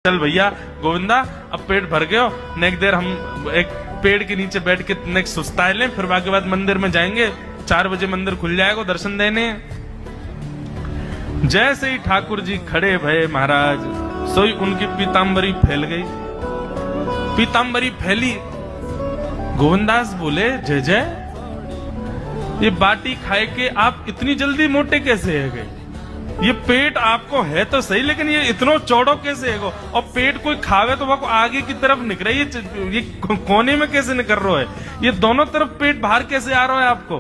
चल भैया गोविंदा अब पेट भर गयो, नेक देर हम एक पेड़ के नीचे बैठ के नेक सुस्ताए लें, फिर बाकी बाद मंदिर में जाएंगे, 4 बजे मंदिर खुल जाएगा दर्शन देने। जैसे ही ठाकुर जी खड़े भये महाराज, सोई उनकी पीतांबरी फैल गई। पीतांबरी फैली, गोविंदास बोले जय जय, ये बाटी खाए के आप इतनी जल्दी मोटे कैसे है गए? ये पेट आपको है तो सही, लेकिन ये इतना चौड़ो कैसे है? और पेट कोई खावे तो वो आगे की तरफ निकल रही है, ये कोने में कैसे निकल रहा है? ये दोनों तरफ पेट बाहर कैसे आ रहा है आपको?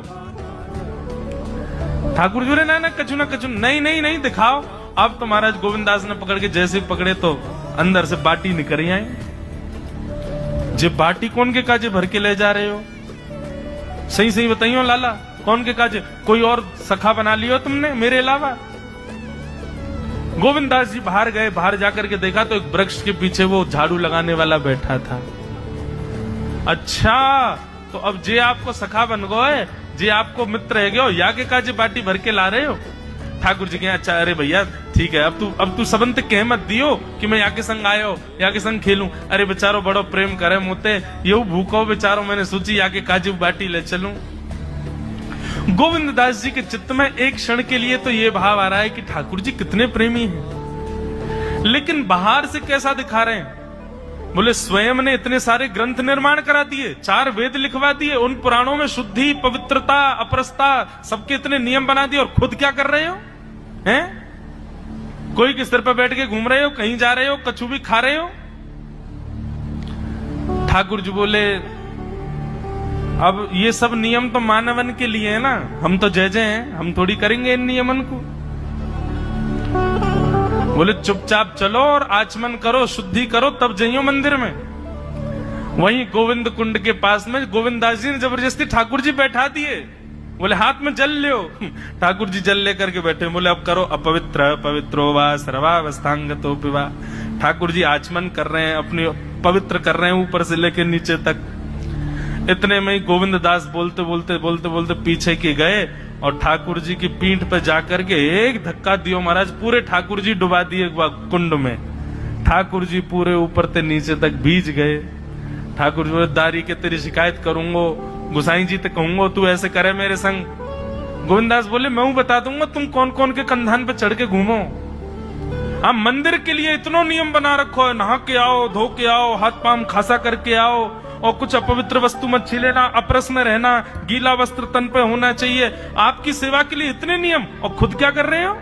ठाकुर जी बोले ना कछु ना कछु, नहीं नहीं नहीं दिखाओ। अब तो महाराज गोविंदास ने पकड़ के जैसे पकड़े तो अंदर से बाटी निकल आई। जे बाटी कौन के काजे भर के ले जा रहे हो? सही सही बताइयो लाला, कौन के काजे? कोई और सखा बना लियो तुमने मेरे अलावा? गोविंदास जी बाहर गए, बाहर जाकर के देखा तो एक वृक्ष के पीछे वो झाड़ू लगाने वाला बैठा था। अच्छा, तो अब जे आपको सखा बन गए, जे आपको मित्र है गयो, या के काजे बाटी भर के ला रहे हो? ठाकुर जी कहे अच्छा अरे भैया ठीक है, अब तू सबंत कह मत दियो कि मैं या के संग आयो, या के संग खेलूं। अरे बेचारो बड़ो प्रेम करे मोते, ये भूखो बेचारो, मैंने सोची या के काजे बाटी ले चलूं। गोविंद दास जी के चित्त में एक क्षण के लिए तो ये भाव आ रहा है कि ठाकुर जी कितने प्रेमी हैं, लेकिन बाहर से कैसा दिखा रहे हैं? बोले स्वयं ने इतने सारे ग्रंथ निर्माण करा दिए, 4 वेद लिखवा दिए, उन पुराणों में शुद्धि, पवित्रता, अपरसता, सबके इतने नियम बना दिए, और खुद क्या कर रहे हो? हैं? कोई किस तरह पर बैठ के घूम रहे हो, कहीं जा रहे हो, कछु भी खा रहे हो? ठाकुर जी बोले अब ये सब नियम तो मानवन के लिए है ना, हम तो जय जय हैं, हम थोड़ी करेंगे इन नियमन को। बोले चुपचाप चलो और आचमन करो, शुद्धि करो, तब जाइयो मंदिर में। वहीं गोविंद कुंड के पास में गोविंदास जी ने जबरदस्ती ठाकुर जी बैठा दिए। बोले हाथ में जल लो। ठाकुर जी जल लेकर के बैठे, बोले अब करो अपवित्र पवित्रो वा सर्वावस्थांगतो पिवा। ठाकुर जी आचमन कर रहे हैं, अपने पवित्र कर रहे हैं ऊपर से लेकर नीचे तक। इतने में ही गोविंद दास बोलते बोलते बोलते बोलते पीछे के गए और ठाकुर जी की पीठ पर जाकर के एक धक्का दियो महाराज, पूरे ठाकुर जी डुबा दिए कुंड में। ठाकुर जी पूरे ऊपर से नीचे तक भीज गए। ठाकुर जी बोले दारी के तेरी शिकायत करूंगो, गुसाई जी तक कहूंगो तू ऐसे करे मेरे संग। गोविंदास बोले मैं बता दूंगा तुम कौन कौन के कंधान पे चढ़ के घूमो। आप मंदिर के लिए इतना नियम बना रखो है, नहा के आओ, धो के आओ, हाथ पांव खासा करके आओ, और कुछ अपवित्र वस्तु मत छीलेना, अपरस में रहना, गीला वस्त्र तन पे होना चाहिए। आपकी सेवा के लिए इतने नियम, और खुद क्या कर रहे हो?